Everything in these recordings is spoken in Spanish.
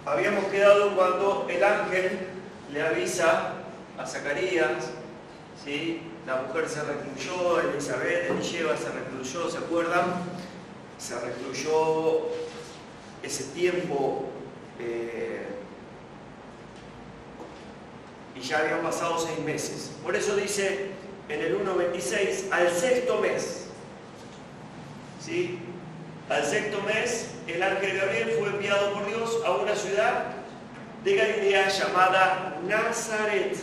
habíamos quedado cuando el ángel le avisa a Zacarías, ¿sí? La mujer se recluyó, Elizabeth, Elisheva se recluyó, ¿se acuerdan? Se recluyó ese tiempo y ya habían pasado 6 meses. Por eso dice en el 1.26, al sexto mes, ¿sí? Al sexto mes, el ángel Gabriel fue enviado por Dios a una ciudad de Galilea llamada Nazaret.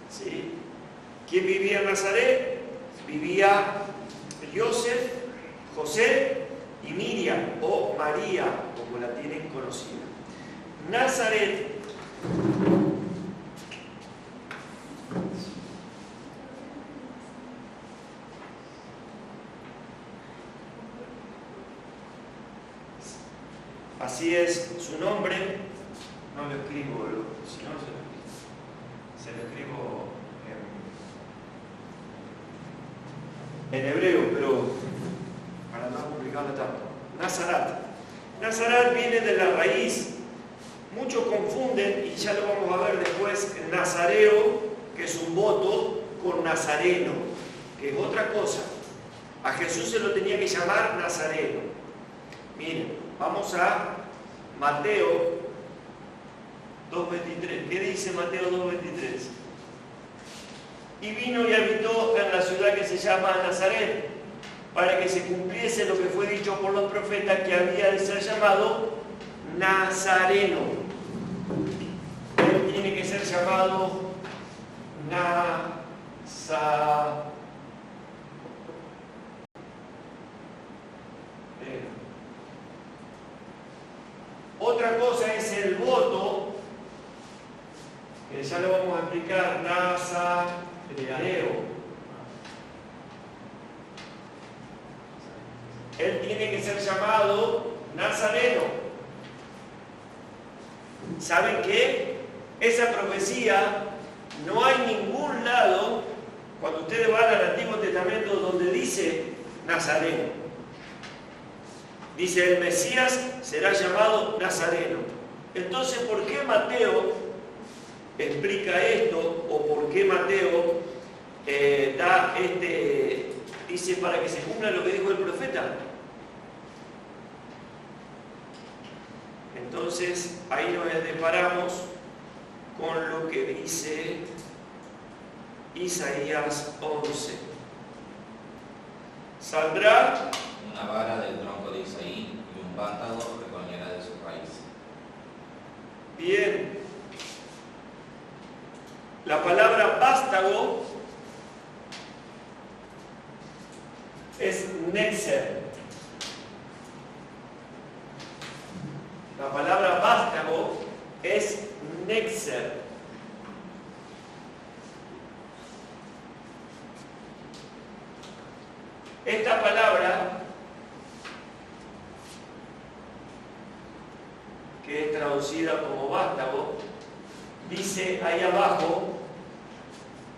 ¿Sí? ¿Quién vivía en Nazaret? Vivía Joseph, José y Miriam, o María, como la tienen conocida. Nazaret así es su nombre, no lo escribo, si no se lo escribo en hebreo, pero para no complicarlo tanto. Nazaret. Nazaret viene de la raíz, muchos confunden, y ya lo vamos a ver después, el nazareo, que es un voto, con nazareno, que es otra cosa. A Jesús se lo tenía que llamar nazareno. Miren, vamos a Mateo 2.23. ¿Qué dice Mateo 2.23? Y vino y habitó en la ciudad que se llama Nazaret, para que se cumpliese lo que fue dicho por los profetas, que había de ser llamado Nazareno. Él tiene que ser llamado Nazareno. Otra cosa es el voto, que ya lo vamos a explicar, nazareo. Él tiene que ser llamado nazareno. ¿Saben qué? Esa profecía no hay ningún lado, cuando ustedes van al Antiguo Testamento, donde dice nazareno. Dice, el Mesías será llamado Nazareno. Entonces, ¿por qué Mateo explica esto? ¿O por qué Mateo dice para que se cumpla lo que dijo el profeta? Entonces, ahí nos deparamos con lo que dice Isaías 11. Saldrá una vara del tronco de Isaí y un vástago recoñará de su raíz. Bien. La palabra vástago es netzer. La palabra vástago es netzer. Esta palabra, que es traducida como vástago, dice ahí abajo,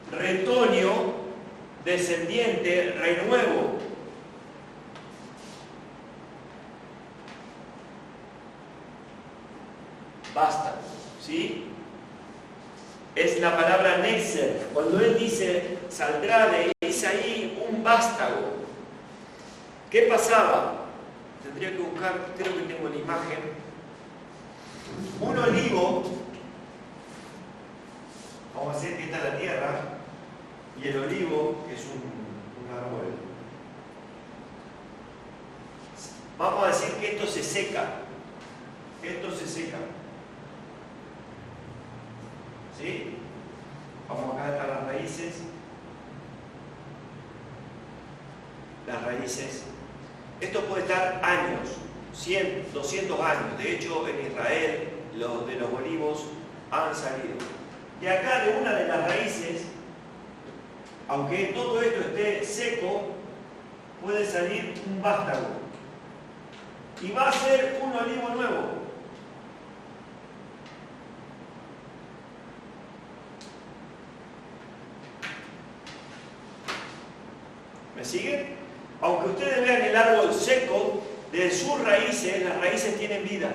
retoño, descendiente, renuevo. Vástago, ¿sí? Es la palabra netzer. Cuando él dice, saldrá de Isaí un vástago. ¿Qué pasaba? Tendría que buscar, creo que tengo la imagen. Un olivo, vamos a decir que esta es la tierra, y el olivo, que es un árbol. Vamos a decir que esto se seca. Esto se seca. ¿Sí? Vamos acá están las raíces. Las raíces. Esto puede estar años, 100, 200 años. De hecho, en Israel, los de los olivos han salido. De acá, de una de las raíces, aunque todo esto esté seco, puede salir un vástago. Y va a ser un olivo nuevo. ¿Me siguen? Aunque ustedes vean el árbol seco, de sus raíces, las raíces tienen vida.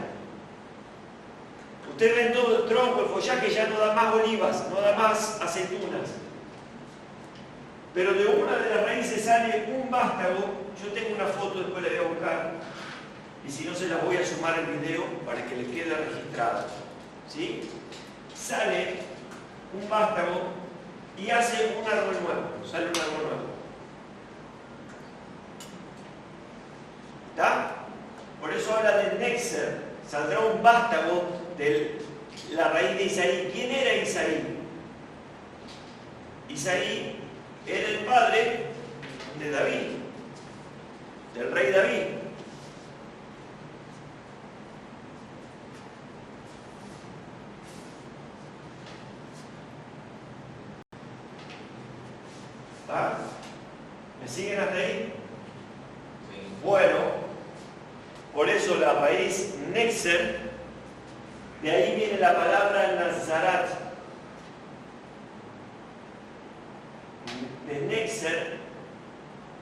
Ustedes ven todo el tronco, el follaje ya no da más olivas, no da más aceitunas. Pero de una de las raíces sale un vástago. Yo tengo una foto, después la voy a buscar. Y si no, se las voy a sumar al video para que les quede registrado. ¿Sí? Sale un vástago y hace un árbol nuevo. Sale un árbol nuevo. ¿Está? Por eso habla de Nexer. Saldrá un vástago de la raíz de Isaí. ¿Quién era Isaí? Isaí era el padre de David, del rey David. ¿Ah? ¿Me siguen hasta ahí? Sí. Bueno, por eso la raíz Nexer, de ahí viene la palabra Nazarat. De Nexer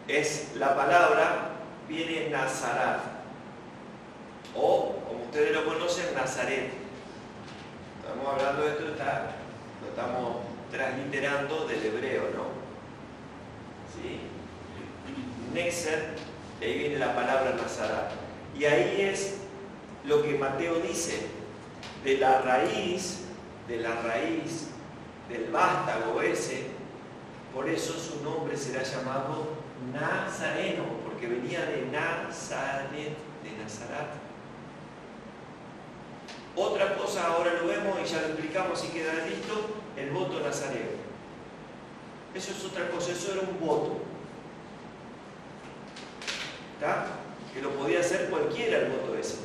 es la palabra, viene Nazarat. O, como ustedes lo conocen, Nazaret. Estamos hablando de esto, lo estamos transliterando del hebreo, ¿no? ¿Sí? Nexer, de ahí viene la palabra Nazarat. Y ahí es lo que Mateo dice, de la raíz del vástago ese, por eso su nombre será llamado Nazareno, porque venía de Nazaret, de Nazaret. Otra cosa, ahora lo vemos y ya lo explicamos y queda listo, el voto nazareo. Eso es otra cosa, eso era un voto. ¿Está? Que lo podía hacer cualquiera el voto ese.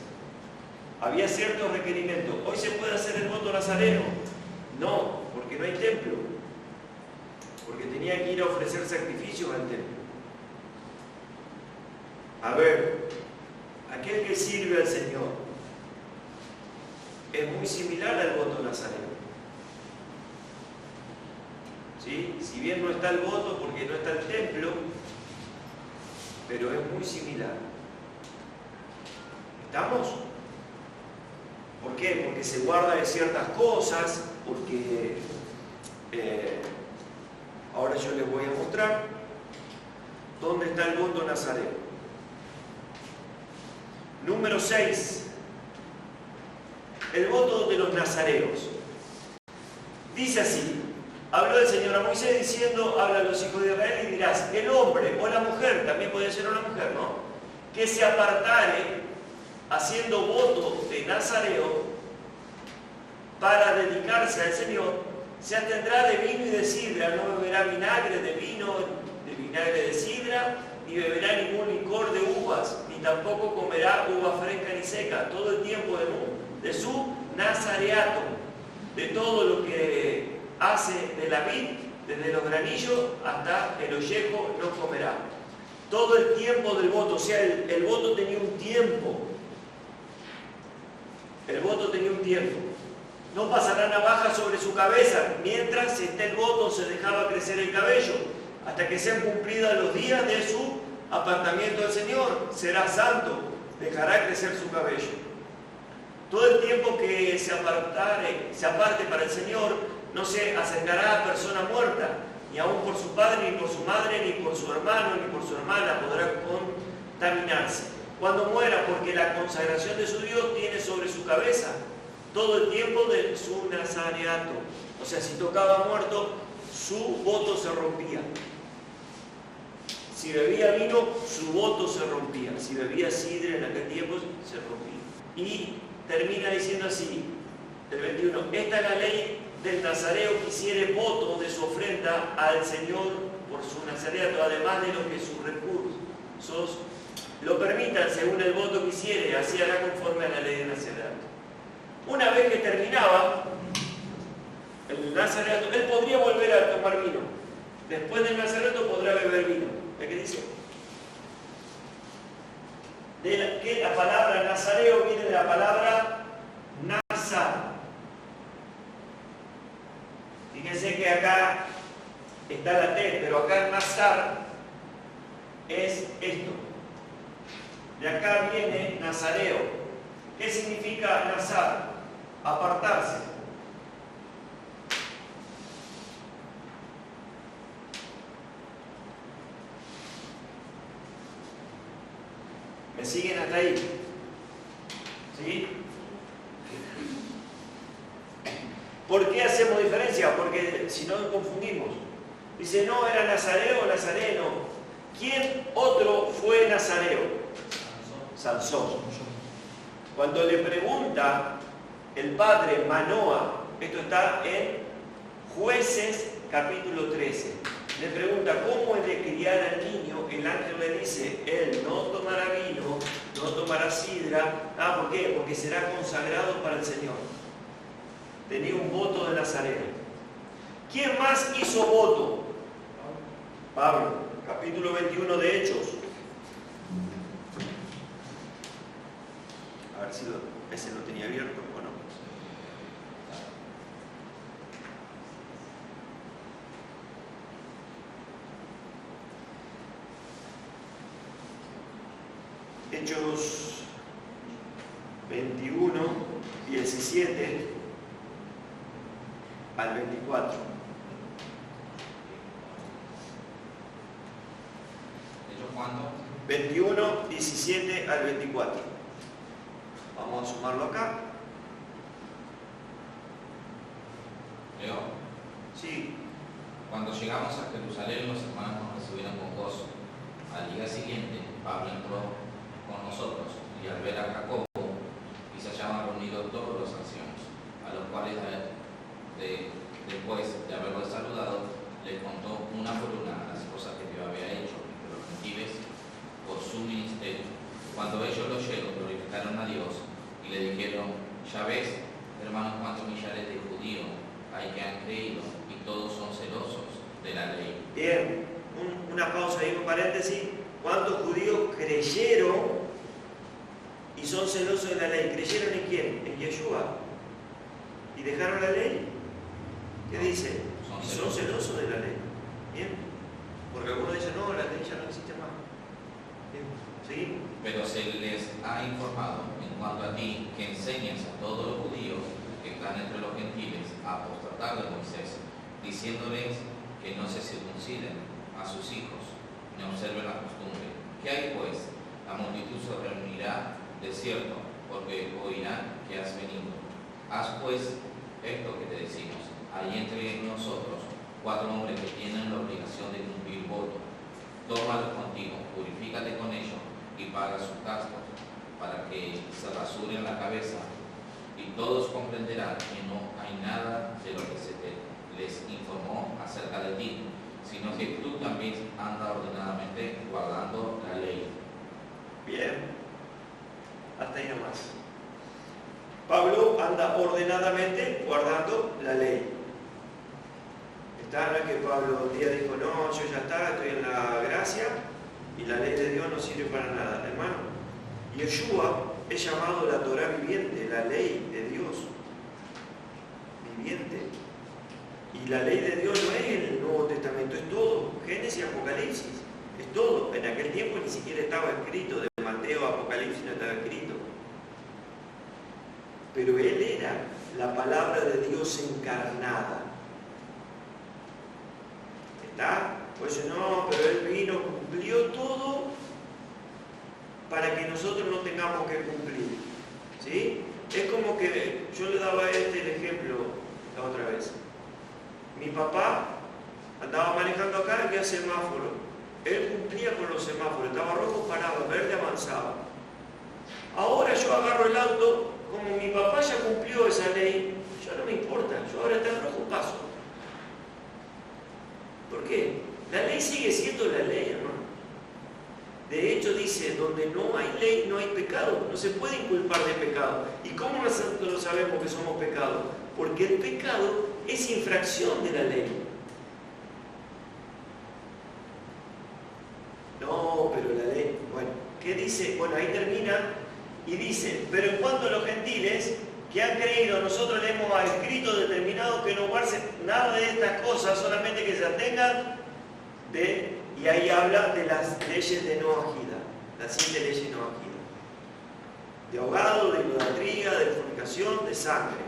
Había ciertos requerimientos. ¿Hoy se puede hacer el voto nazareno? No, porque no hay templo. Porque tenía que ir a ofrecer sacrificios al templo. A ver, aquel que sirve al Señor es muy similar al voto nazareno. ¿Sí? Si bien no está el voto porque no está el templo, pero es muy similar. ¿Estamos? ¿Por qué? Porque se guarda de ciertas cosas, porque ahora yo les voy a mostrar dónde está el voto nazareno. Número 6. El voto de los nazareos. Dice así: habló el Señor a Moisés diciendo, habla a los hijos de Israel y dirás, el hombre o la mujer, también puede ser una mujer, ¿no?, que se apartare haciendo voto de nazareo para dedicarse al Señor, se abstendrá de vino y de sidra, no beberá vinagre de vino, de vinagre de sidra, ni beberá ningún licor de uvas, ni tampoco comerá uva fresca ni seca, todo el tiempo de su nazareato, de todo lo que hace de la vid, desde los granillos hasta el ollejo, no comerá. Todo el tiempo del voto, o sea, el voto tenía un tiempo. El voto tenía un tiempo. No pasará navaja sobre su cabeza, mientras esté el voto se dejaba crecer el cabello, hasta que sean cumplidos los días de su apartamiento del Señor. Será santo, dejará crecer su cabello. Todo el tiempo que se aparte para el Señor, no se acercará a persona muerta, ni aun por su padre, ni por su madre, ni por su hermano, ni por su hermana podrá contaminarse cuando muera, porque la consagración de su Dios tiene sobre su cabeza todo el tiempo de su nazareato. O sea, si tocaba muerto, su voto se rompía. Si bebía vino, su voto se rompía. Si bebía sidra en aquel tiempo, se rompía. Y termina diciendo así, el 21, esta es la ley del nazareo que hiciere voto de su ofrenda al Señor por su nazareato, además de lo que sus recursos lo permitan según el voto que hiciere, así hará conforme a la ley del nazareato. Una vez que terminaba el nazareato, él podría volver a tomar vino. Después del nazareato podrá beber vino. ¿Ve qué dice? Que la palabra nazareo viene de la palabra nazar. Fíjense que acá está la T, pero acá nazar es esto. De acá viene nazareo. ¿Qué significa nazar? apartarse. ¿Me siguen hasta ahí? ¿Sí? ¿Por qué hacemos diferencia? Porque si no nos confundimos. Dice, no, era nazareo o nazareno. ¿Quién otro fue nazareo? Sansón. Cuando le pregunta el padre Manoa, esto está en Jueces capítulo 13, le pregunta cómo es de criar al niño, el ángel le dice, él no tomará vino, no tomará sidra. ¿Por qué? Porque será consagrado para el Señor. Tenía un voto de nazareno. ¿Quién más hizo voto? Pablo, capítulo 21 de Hechos. A ver si ese lo tenía abierto o no. Hechos 21, 17 al 24. ¿Ellos cuándo? 21, 17 al 24. Vamos a sumarlo acá. ¿Leo? Sí. Cuando llegamos a Jerusalén, los hermanos nos recibieron con gozo. Al día siguiente, Pablo entró con nosotros y al ver a Jacobo y se hallaban reunidos todos los ancianos, a los cuales después de haberlos saludado, les contó una por una las cosas que Dios había hecho entre los gentiles por su ministerio. Cuando ellos lo oyeron, glorificaron a Dios y le dijeron, ya ves, hermanos, cuántos millares de judíos hay que han creído y todos son celosos de la ley. Bien, una pausa ahí, un paréntesis. ¿Cuántos judíos creyeron y son celosos de la ley? ¿Creyeron en quién? En Yeshua. ¿Y dejaron la ley? ¿Qué dice? Son celosos de la ley. Bien. Porque algunos dicen, no, la ley ya no existe más. Bien. ¿Sí? Pero se les ha informado en cuanto a ti que enseñas a todos los judíos que están entre los gentiles a apostatar de Moisés, diciéndoles que no se circunciden a sus hijos, ni observen la costumbre. ¿Qué hay pues? La multitud se reunirá de cierto, porque oirán que has venido. Haz pues esto que te decimos. Hay entre nosotros 4 hombres que tienen la obligación de cumplir voto. Tómalos contigo, purifícate con ellos y paga sus gastos, para que se rasuren la cabeza, y todos comprenderán que no hay nada de lo que les informó acerca de ti, sino que tú también andas ordenadamente guardando la ley. Bien, hasta ahí nomás. Pablo anda ordenadamente guardando la ley. No es que Pablo un día dijo, no, yo ya estoy en la gracia y la ley de Dios no sirve para nada, hermano. Yeshua es llamado la Torah viviente, la ley de Dios viviente. Y la ley de Dios no es el Nuevo Testamento, es todo. Génesis y Apocalipsis, es todo. En aquel tiempo ni siquiera estaba escrito, de Mateo a Apocalipsis no estaba escrito. Pero Él era la palabra de Dios encarnada. ¿Está? Pues no, pero Él vino, cumplió todo para que nosotros no tengamos que cumplir. ¿Sí? Es como que yo le daba el ejemplo la otra vez. Mi papá andaba manejando acá y había semáforo. Él cumplía con los semáforos, estaba rojo, paraba, verde, avanzaba. Ahora yo agarro el auto, como mi papá ya cumplió esa ley, ya no me importa, yo ahora está en rojo, paso. ¿Por qué? La ley sigue siendo la ley, hermano. De hecho dice, donde no hay ley, no hay pecado. No se puede inculpar de pecado. ¿Y cómo nosotros sabemos que somos pecados? Porque el pecado es infracción de la ley. No, pero la ley, bueno, ¿qué dice? Bueno, ahí termina y dice, pero en cuanto a los gentiles que han creído, nosotros le hemos escrito determinado que no guarden nada de estas cosas, solamente que se atengan de, y ahí habla de las leyes de Noajida, las 7 leyes de Noajida, de ahogado, de idolatría, de fornicación, de sangre.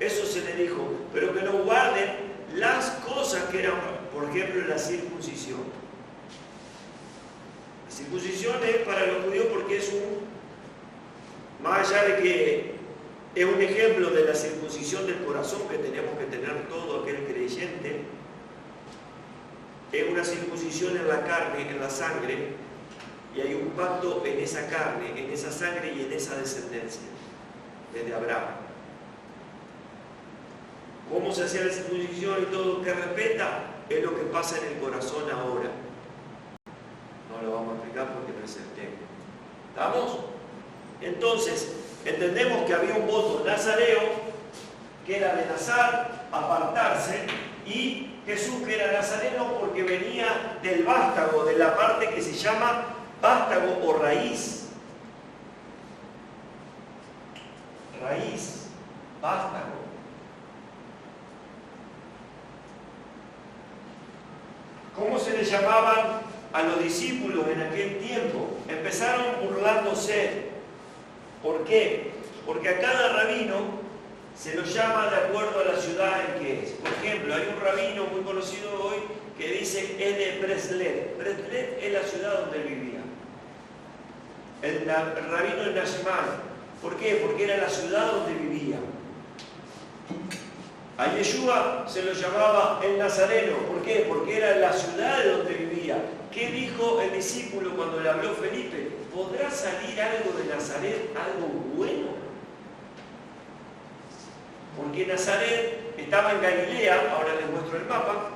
Eso se le dijo, pero que no guarden las cosas que eran, por ejemplo, la circuncisión. La circuncisión es para los judíos porque es más allá de que es un ejemplo de la circuncisión del corazón que tenemos que tener todo aquel creyente, es una circuncisión en la carne, en la sangre, y hay un pacto en esa carne, en esa sangre y en esa descendencia, desde Abraham. ¿Cómo se hacía la circuncisión y todo lo que respeta? Es lo que pasa en el corazón ahora. No lo vamos a explicar porque no es el tema. ¿Estamos? Entonces, entendemos que había un voto nazareo, que era de nazar, apartarse, y Jesús que era nazareno porque venía del vástago, de la parte que se llama vástago o raíz. Raíz, vástago. ¿Cómo se le llamaban a los discípulos en aquel tiempo? Empezaron burlándose. ¿Por qué? Porque a cada rabino se lo llama de acuerdo a la ciudad en que es. Por ejemplo, hay un rabino muy conocido hoy que dice es de Breslev. Breslev es la ciudad donde él vivía. El rabino de Nashman. ¿Por qué? Porque era la ciudad donde vivía. A Yeshua se lo llamaba el Nazareno. ¿Por qué? Porque era la ciudad de donde vivía. ¿Qué dijo el discípulo cuando le habló Felipe? ¿Podrá salir algo de Nazaret, algo bueno? Porque Nazaret estaba en Galilea, ahora les muestro el mapa.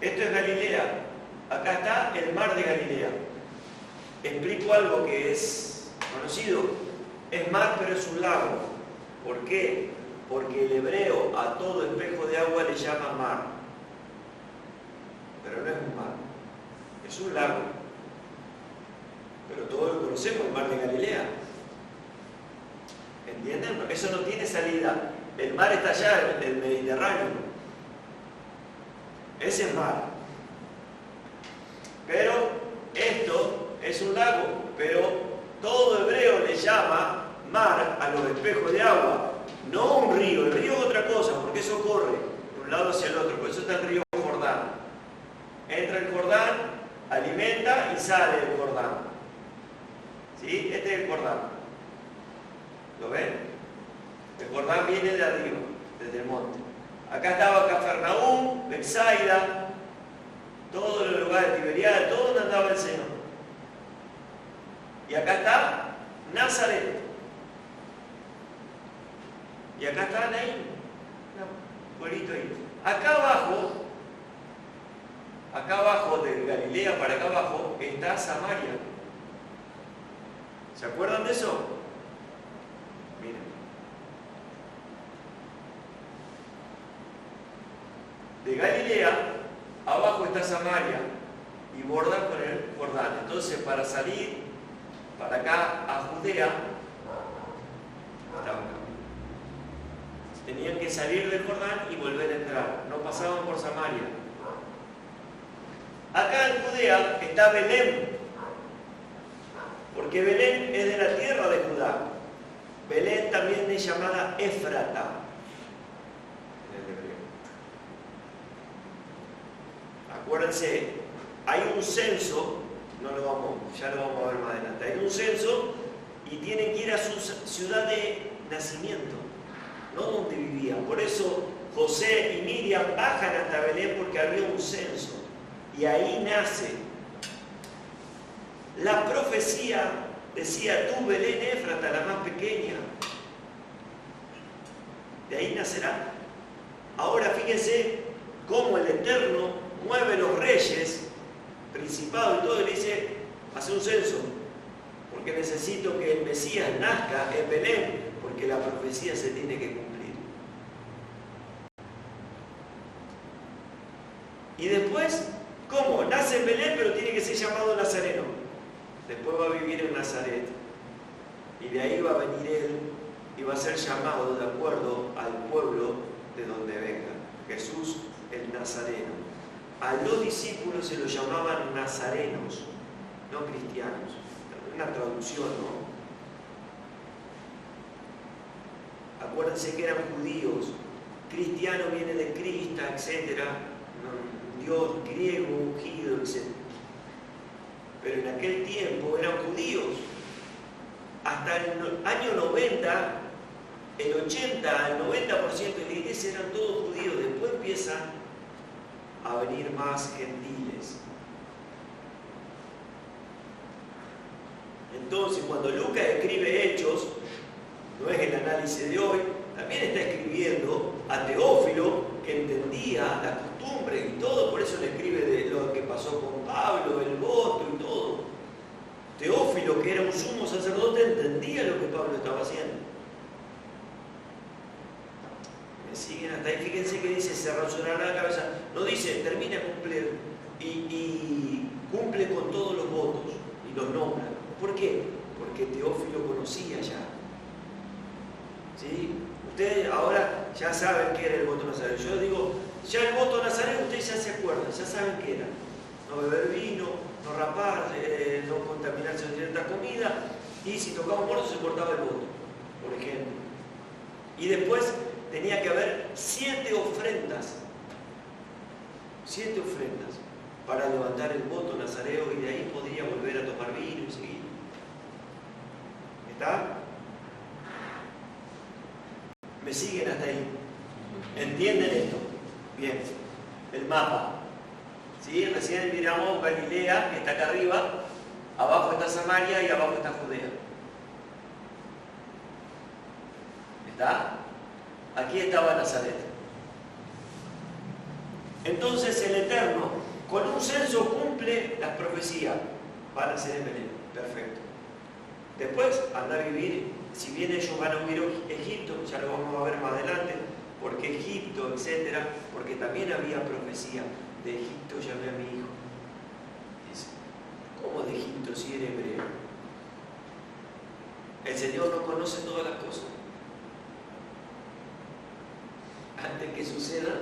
Esto es Galilea. Acá está el mar de Galilea. Explico algo que es conocido. Es mar, pero es un lago. ¿Por qué? Porque el hebreo a todo espejo de agua le llama mar. Pero no es un mar, es un lago. Pero todos lo conocemos, el mar de Galilea. ¿Entienden? Eso no tiene salida. El mar está allá, en el Mediterráneo. Ese es mar. Pero esto es un lago. Pero todo hebreo le llama mar a los espejos de agua. No un río. El río es otra cosa, porque eso corre de un lado hacia el otro. Por eso está el río Jordán. Entra el Jordán, alimenta y sale del Jordán. ¿Sí? Este es el Jordán. ¿Lo ven? El Jordán viene de arriba, desde el monte. Acá estaba Cafarnaúm, Betsaida, todos los lugares de Tiberias, todo donde andaba el Señor. Y acá está Nazaret. Y acá está Naín, un pueblito ahí. Acá abajo de Galilea para acá abajo está Samaria. ¿Se acuerdan de eso? Miren. De Galilea abajo está Samaria y bordan con el Jordán. Entonces para salir para acá a Judea tenían que salir del Jordán y volver a entrar. No pasaban por Samaria. Acá en Judea está Belén, porque Belén es de la tierra de Judá. Belén también es llamada Éfrata en el hebreo. Acuérdense, hay un censo, ya lo vamos a ver más adelante. Hay un censo y tienen que ir a su ciudad de nacimiento, no donde vivían. Por eso José y Miriam bajan hasta Belén porque había un censo. Y ahí nace. La profecía decía, tú Belén Éfrata, la más pequeña, de ahí nacerá. Ahora fíjense cómo el Eterno mueve los reyes, principados y todo, y le dice, hace un censo, porque necesito que el Mesías nazca en Belén, porque la profecía se tiene que cumplir. Y después, ¿cómo? Nace en Belén, pero tiene que ser llamado Nazareno. Después va a vivir en Nazaret. Y de ahí va a venir él y va a ser llamado de acuerdo al pueblo de donde venga. Jesús el Nazareno. A los discípulos se los llamaban nazarenos, no cristianos. Una traducción, ¿no? acuérdense que eran judíos, cristiano viene de Crista, etc. Dios griego, ungido, etc. Pero en aquel tiempo eran judíos. Hasta el año 90, el 80, el 90% de la iglesia eran todos judíos. Después empiezan a venir más gentiles. Entonces, cuando Lucas escribe Hechos, no es el análisis de hoy, también está escribiendo a Teófilo, que entendía las costumbres y todo, por eso le escribe de lo que pasó con Pablo, el voto y todo. Teófilo, que era un sumo sacerdote, entendía lo que Pablo estaba haciendo. Me siguen hasta ahí, fíjense que dice, se rasurará la cabeza. No dice, termina de cumplir y cumple con todos los votos y los nombra. ¿Por qué? Porque Teófilo conocía ya. ¿Sí? Ustedes ahora ya saben qué era el voto nazareo. Yo digo, ya el voto nazareo ustedes ya se acuerdan, ya saben qué era. No beber vino, no rapar, no contaminarse con cierta comida, y si tocaba un muerto se cortaba el voto, por ejemplo. Y después tenía que haber 7 ofrendas. 7 ofrendas para levantar el voto nazareo, y de ahí podría volver a tomar vino y seguir. ¿Está? ¿Me siguen hasta ahí? ¿Entienden esto? Bien. El mapa. ¿Sí? Recién miramos Galilea, que está acá arriba. Abajo está Samaria y abajo está Judea. ¿Está? Aquí estaba Nazaret. Entonces el Eterno, con un censo, cumple las profecías. Van a ser en Belén. Perfecto. Después, anda a vivir. Si bien ellos van a huir a Egipto, ya lo vamos a ver más adelante, porque Egipto, etcétera, porque también había profecía. De Egipto llamé a mi hijo. Dice, ¿cómo de Egipto si era hebreo? El Señor no conoce todas las cosas. Antes que suceda,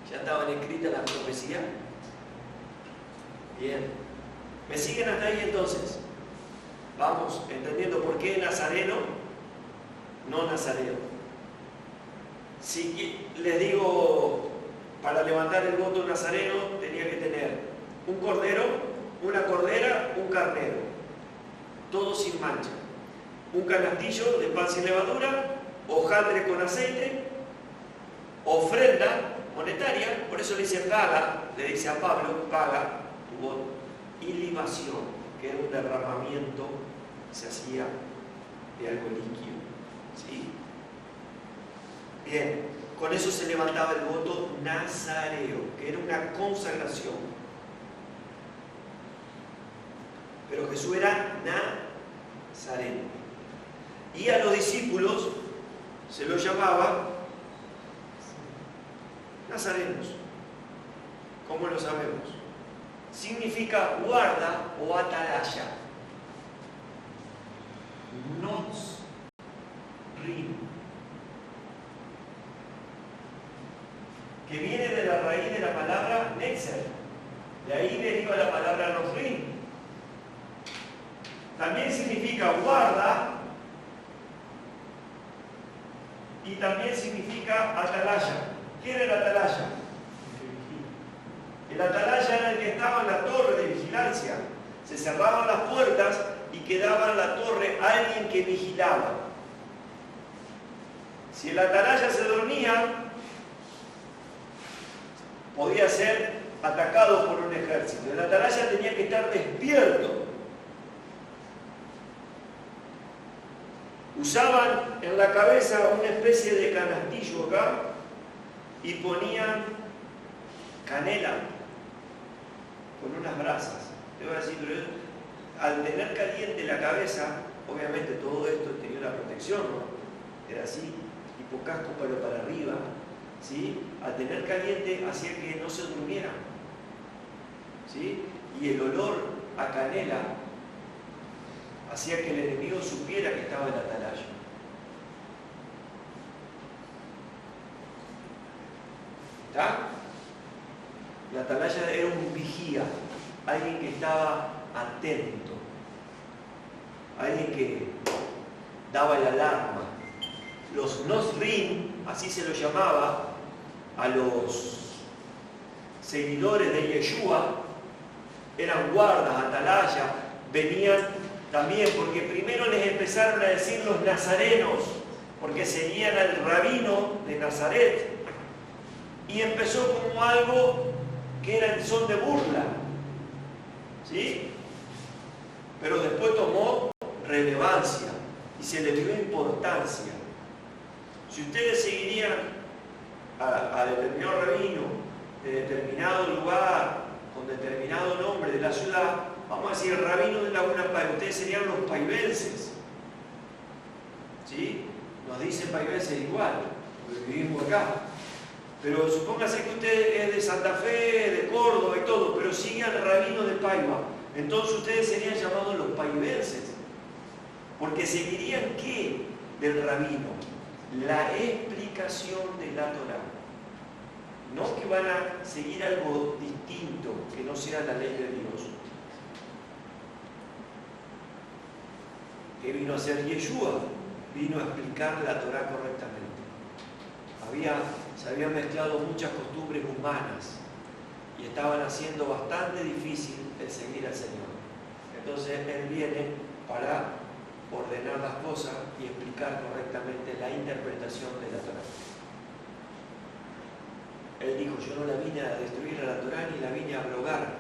ya estaban escritas las profecías. Bien. ¿Me siguen hasta ahí entonces? Vamos, entendiendo por qué nazareno, no nazareo. Si les digo, para levantar el voto nazareno tenía que tener un cordero, una cordera, un carnero, todo sin mancha, un canastillo de pan sin levadura, hojaldre con aceite, ofrenda monetaria, por eso le dice paga, le dice a Pablo, paga tu voto, y libación, que era un derramamiento que se hacía de algo líquido. ¿Sí? Bien, con eso se levantaba el voto nazareo, que era una consagración. Pero Jesús era nazareno. Y a los discípulos se los llamaba nazarenos. ¿Cómo lo sabemos? Significa guarda o atalaya. Nos rim, que viene de la raíz de la palabra netzer, de ahí deriva la palabra nosrim. También significa guarda y también significa atalaya. ¿Quién era el atalaya? El atalaya era el que estaba en la torre de vigilancia. Se cerraban las puertas y quedaba en la torre alguien que vigilaba. Si el atalaya se dormía, podía ser atacado por un ejército. El atalaya tenía que estar despierto. Usaban en la cabeza una especie de canastillo acá y ponían canela con unas brasas. Te voy a decir, pero al tener caliente la cabeza, obviamente todo esto tenía una protección, ¿no? Era así, tipo casco pero para arriba, ¿sí? Al tener caliente hacía que no se durmieran, ¿sí? Y el olor a canela hacía que el enemigo supiera que estaba en la atalaya. ¿Está? La atalaya era un vigía, alguien que estaba atento, alguien que daba la alarma. los Nosrim, así se lo llamaba a los seguidores de Yeshua, eran guardas, atalaya, venían también, porque primero les empezaron a decir los nazarenos, porque seguían al rabino de Nazaret, y empezó como algo que era en son de burla, ¿sí? Pero después tomó relevancia y se le dio importancia. Si ustedes seguirían a determinado rabino de determinado lugar, con determinado nombre de la ciudad, vamos a decir el rabino de Laguna Paiva, ustedes serían los paivenses, ¿sí? Nos dicen paivenses igual, porque vivimos acá. Pero supóngase que usted es de Santa Fe, de Córdoba y todo, pero sigue al rabino de Paiva. Entonces ustedes serían llamados los paivenses. Porque seguirían ¿qué? Del rabino. La explicación de la Torá. No que van a seguir algo distinto, que no sea la ley de Dios. ¿Qué vino a hacer Yeshua? Vino a explicar la Torá correctamente. Se habían mezclado muchas costumbres humanas y estaban haciendo bastante difícil el seguir al Señor. Entonces Él viene para ordenar las cosas y explicar correctamente la interpretación de la Torá. Él dijo, yo no la vine a destruir a la Torá ni la vine a abrogar.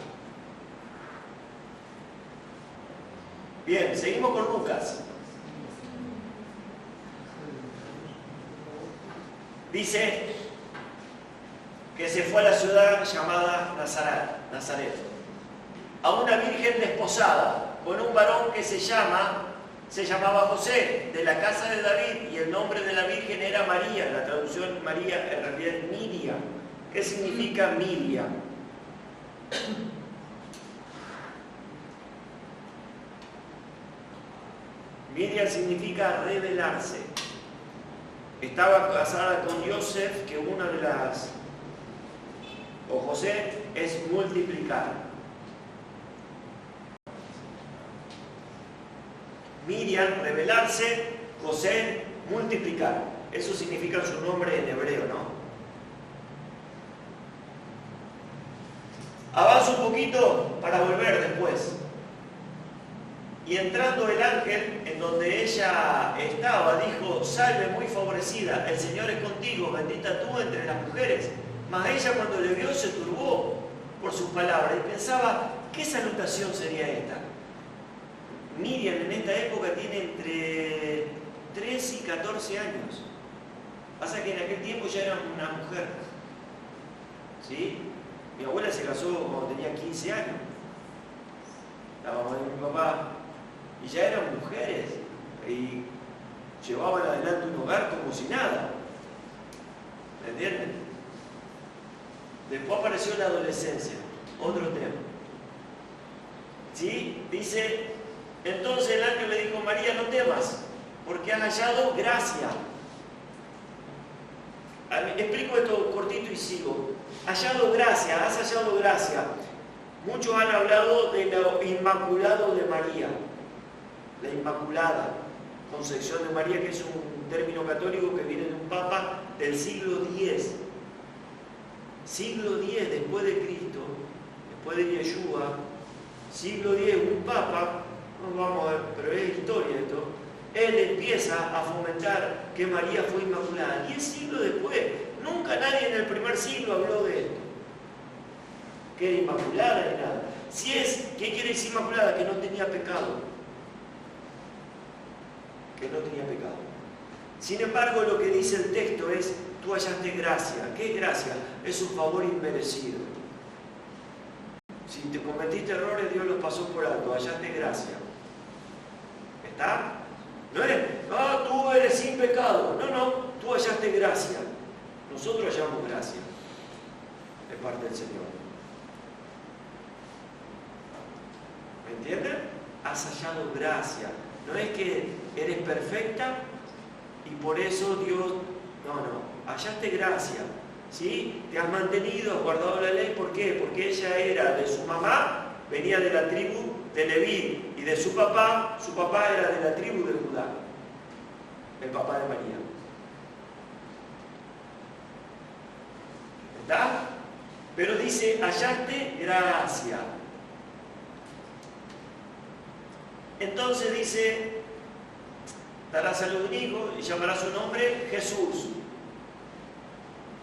Bien, seguimos con Lucas. Dice que se fue a la ciudad llamada Nazaret, a una virgen desposada con un varón que se llamaba José, de la casa de David, y el nombre de la virgen era María. La traducción María en realidad es Miriam. ¿Qué significa Miriam? Miriam significa revelarse. Estaba casada con Yosef, que una de las, o José, es multiplicar. Miriam, revelarse, José, multiplicar. Eso significa su nombre en hebreo, ¿no? Avanzo un poquito para volver después. Y entrando el ángel en donde ella estaba, dijo, salve muy favorecida, el Señor es contigo, bendita tú entre las mujeres. Mas ella cuando le vio se turbó por sus palabras y pensaba, ¿qué salutación sería esta? Miriam en esta época tiene entre 13 y 14 años. Pasa que en aquel tiempo ya era una mujer. ¿Sí? Mi abuela se casó cuando tenía 15 años. La mamá de mi papá. Y ya eran mujeres. Y llevaban adelante un hogar como si nada. ¿Me entienden? Después apareció la adolescencia. Otro tema. ¿Sí? Dice, entonces el ángel le dijo, María, no temas, porque has hallado gracia. Explico esto cortito y sigo. Hallado gracia, has hallado gracia. Muchos han hablado de lo inmaculado de María. La Inmaculada Concepción de María, que es un término católico que viene de un papa del siglo X. Siglo X después de Cristo, después de Yeshua, siglo X, un papa, no vamos a ver, pero es historia esto, él empieza a fomentar que María fue inmaculada. 10 siglos después, nunca nadie en el primer siglo habló de esto, que era inmaculada ni nada. Si es, ¿qué quiere decir inmaculada? Que no tenía pecado. Que no tenía pecado. Sin embargo, lo que dice el texto es, tú hallaste gracia. ¿Qué es gracia? Es un favor inmerecido. Si te cometiste errores, Dios los pasó por alto. Hallaste gracia. ¿Está? No eres, no, tú eres sin pecado. No, no, tú hallaste gracia. Nosotros hallamos gracia de parte del Señor. ¿Me entienden? Has hallado gracia. No es que eres perfecta y por eso Dios... No, hallaste gracia, ¿sí? Te has mantenido, has guardado la ley. ¿Por qué? Porque ella era de su mamá, venía de la tribu de Leví, y de su papá era de la tribu de Judá, el papá de María. ¿Está? Pero dice, hallaste gracia. Entonces dice, darás a luz un hijo y llamará su nombre Jesús.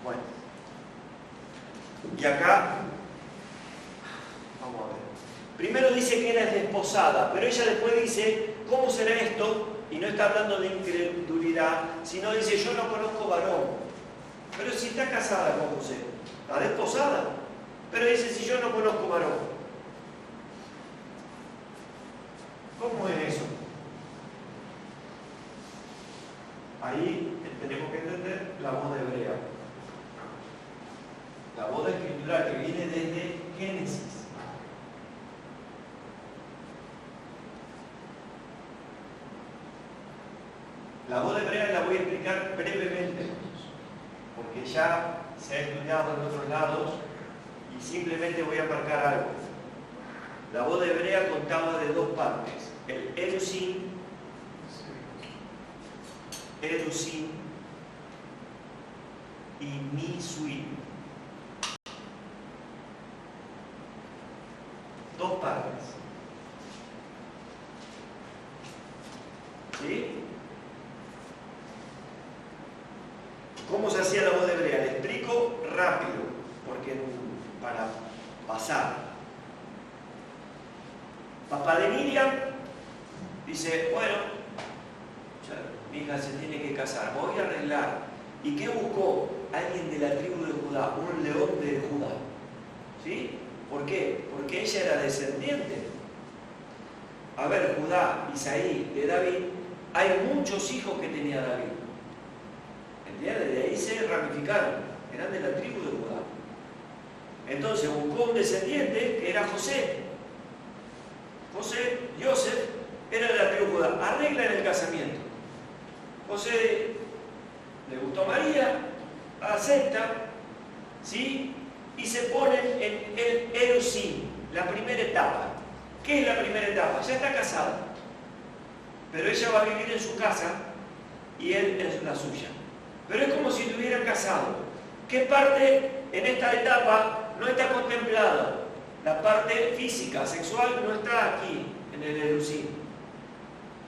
Bueno. Y acá, vamos a ver. Primero dice que era desposada, pero ella después dice, ¿cómo será esto? Y no está hablando de incredulidad, sino dice, yo no conozco varón. Pero si está casada con José, está desposada. Pero dice, si yo no conozco varón. ¿Cómo es eso? Ahí tenemos que entender la boda hebrea. La boda escritural que viene desde Génesis. La boda hebrea la voy a explicar brevemente, porque ya se ha estudiado en otros lados y simplemente voy a marcar algo. La boda hebrea contaba de dos partes, el Erusin y Nisuin. Dos partes. ¿Sí? ¿Cómo se hacía la boda hebrea? Le explico rápido, porque para pasar. Papá de Miriam dice, bueno, mi hija se tiene que casar, voy a arreglar. ¿Y qué buscó? Alguien de la tribu de Judá, un león de Judá. ¿Sí? ¿Por qué? Porque ella era descendiente. A ver, Judá, Isaí, de David, hay muchos hijos que tenía David. ¿Entiendes? De ahí se ramificaron, eran de la tribu de Judá. Entonces buscó un descendiente que era José. José era de la tribu de Judá. Arreglan el casamiento. José le gustó a María, acepta, ¿sí? Y se ponen en el Erusin, la primera etapa. ¿Qué es la primera etapa? Ya está casada, pero ella va a vivir en su casa y él en la suya. Pero es como si estuvieran casados. ¿Qué parte en esta etapa no está contemplada? La parte física, sexual, no está aquí, en el Erusin.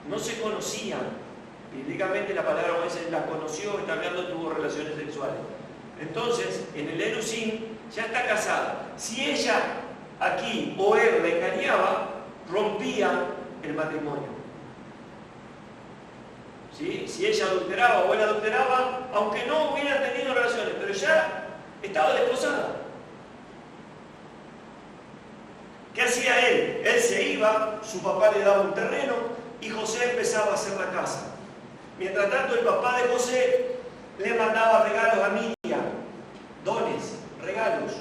No se conocían. Bíblicamente la palabra Moisés la conoció, está hablando, tuvo relaciones sexuales. Entonces, en el Erusin ya está casada. Si ella aquí o él le engañaba, rompía el matrimonio. ¿Sí? Si ella adulteraba o él adulteraba, aunque no hubieran tenido relaciones, pero ya estaba desposada. ¿Qué hacía él? Él se iba, su papá le daba un terreno y José empezaba a hacer la casa. Mientras tanto, el papá de José le mandaba regalos a Miriam, dones, regalos.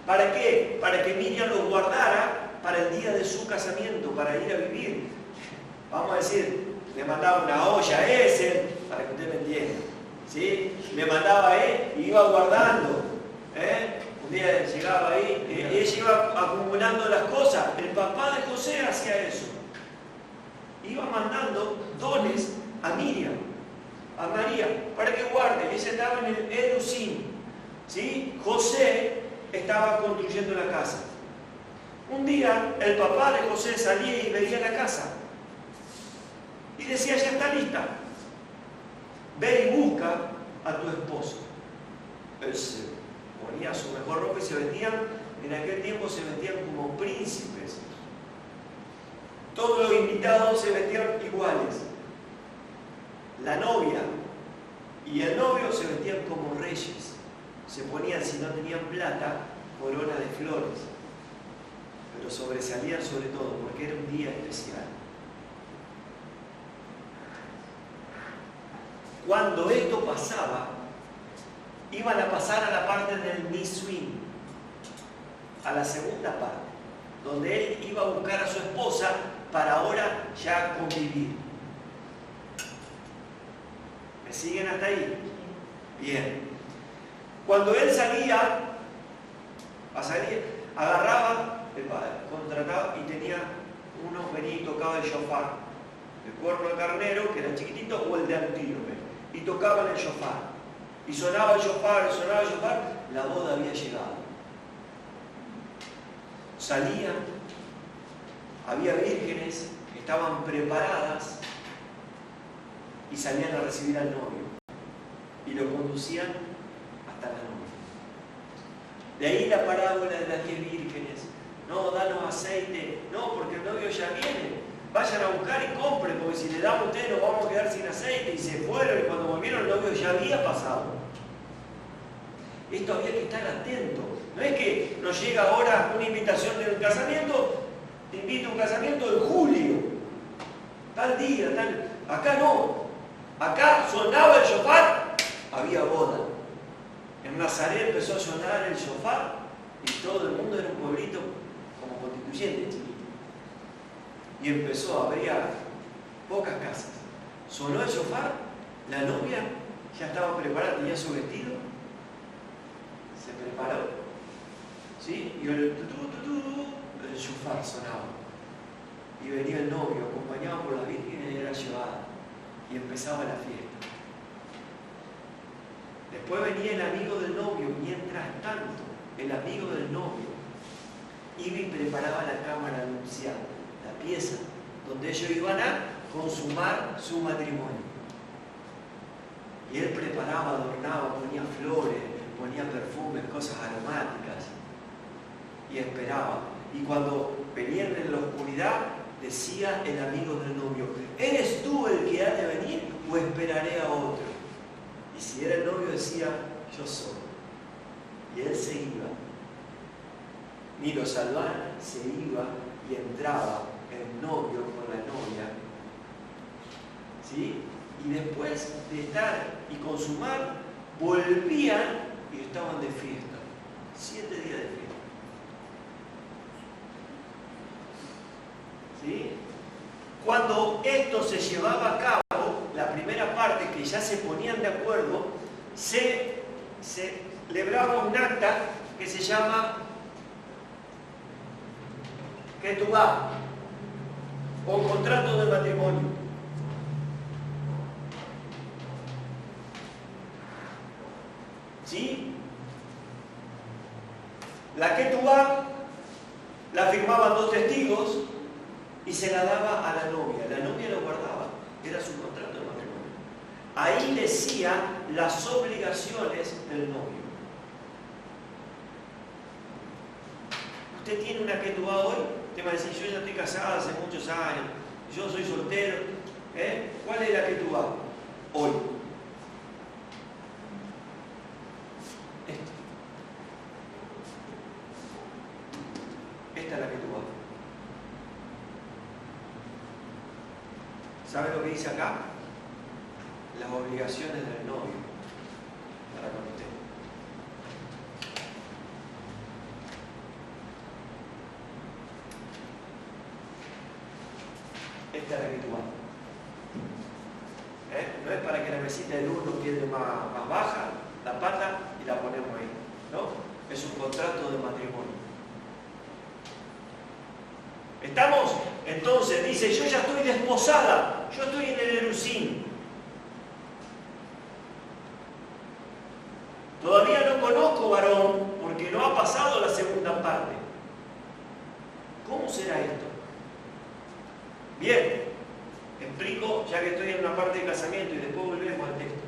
¿Para qué? Para que Miriam los guardara para el día de su casamiento, para ir a vivir. Vamos a decir, le mandaba una olla a ese, para que usted me entienda. ¿Sí? Le mandaba y iba guardando. Un día llegaba ahí, ella iba acumulando las cosas. El papá de José hacía eso. Iba mandando dones a Miriam, a María, para que guarde. Ella estaba en el Erusin. ¿Sí? José estaba construyendo la casa. Un día el papá de José salía y veía la casa y decía, ya está lista, ve y busca a tu esposo. Él se ponía su mejor ropa y se vestían, en aquel tiempo se vestían como príncipes. Todos los invitados se vestían iguales. La novia y el novio se vestían como reyes. Se ponían, si no tenían plata, corona de flores. Pero sobresalían sobre todo porque era un día especial. Cuando esto pasaba, iban a pasar a la parte del Nisuin, a la segunda parte, donde él iba a buscar a su esposa para ahora ya convivir. ¿Me siguen hasta ahí? Bien. Cuando él salía, agarraba, contrataba y tenía unos vení y tocaba el shofar, el cuerno de carnero, que era chiquitito, o el de antílope, y tocaban el shofar. Y sonaba el shofar, la boda había llegado. Salían, había vírgenes que estaban preparadas y salían a recibir al novio y lo conducían hasta la novia. De ahí la parábola de las 10 vírgenes. No, danos aceite. No, porque el novio ya viene. Vayan a buscar y compren, porque si le damos a ustedes nos vamos a quedar sin aceite. Y se fueron, y cuando volvieron el novio ya había pasado. Esto había que estar atento. No es que nos llega ahora una invitación de un casamiento, te invito a un casamiento en julio, tal día, tal. Acá no. Acá sonaba el shofar, había boda. En Nazaret empezó a sonar el shofar y todo el mundo era un pueblito como constituyente chiquito. Y empezó, habría pocas casas. Sonó el shofar, la novia ya estaba preparada, tenía su vestido, se preparó, ¿sí? Y el shofar sonaba. Y venía el novio, acompañado por las vírgenes, y era llevada. Y empezaba la fiesta. Después venía el amigo del novio. Mientras tanto, el amigo del novio iba y preparaba la cámara nupcial, la pieza donde ellos iban a consumar su matrimonio. Y él preparaba, adornaba, ponía flores, ponía perfumes, cosas aromáticas y esperaba. Y cuando venían en la oscuridad, decía el amigo del novio: ¿eres tú el que ha de venir o esperaré a otro? Y si era el novio, decía: yo soy. Y él se iba. Ni lo salvaban, se iba y entraba el novio con la novia. ¿Sí? Y después de estar y consumar, volvían y estaban de fiesta. 7 días de fiesta. ¿Sí? Cuando esto se llevaba a cabo, la primera parte, que ya se ponían de acuerdo, se celebraba un acta que se llama Ketubá, o contrato de matrimonio. ¿Sí? La Ketubá la firmaban 2 testigos y se la daba a la novia. La novia lo guardaba, era su contrato de matrimonio. Ahí decía las obligaciones del novio. Usted tiene una Ketubá hoy, usted va a decir: yo ya estoy casada hace muchos años, yo soy soltero. ¿Cuál es la Ketubá hoy? Esta es la Ketubá. ¿Sabe lo que dice acá? Las obligaciones del novio para con usted. Esta es la Ketubá. No es para que la mesita del uno quede más baja, la pata, y la ponemos ahí. ¿No? Es un contrato de matrimonio. ¿Estamos? Entonces dice: yo ya estoy desposada, yo estoy en el Erusín. Todavía no conozco varón porque no ha pasado la segunda parte. ¿Cómo será esto? Bien, explico, ya que estoy en una parte de casamiento, y después volvemos al texto.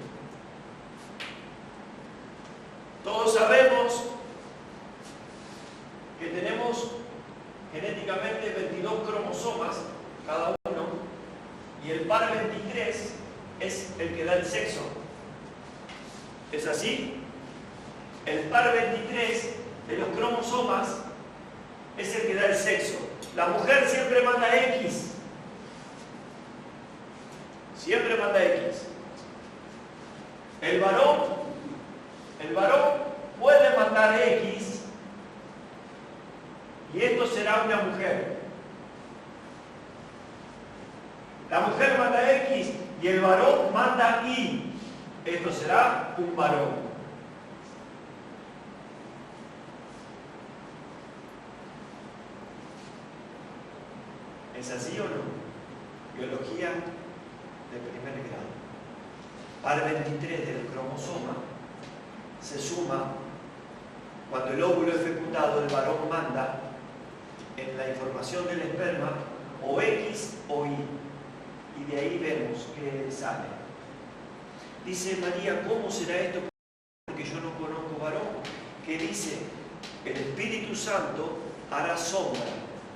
Todos sabemos que tenemos genéticamente 22 cromosomas cada uno, y el par 23 es el que da el sexo. ¿Es así? El par 23 de los cromosomas es el que da el sexo. La mujer siempre manda X. Siempre manda X. El varón puede mandar X, y esto será una mujer. La mujer manda X y el varón manda Y. Esto será un varón. ¿Es así o no? Biología de primer grado. Par 23 del cromosoma se suma Cuando el óvulo es fecundado, el varón manda en la información del esperma o X o Y. Y de ahí vemos que sale. Dice María, ¿cómo será esto? Porque yo no conozco varón. Que dice, el Espíritu Santo hará sombra.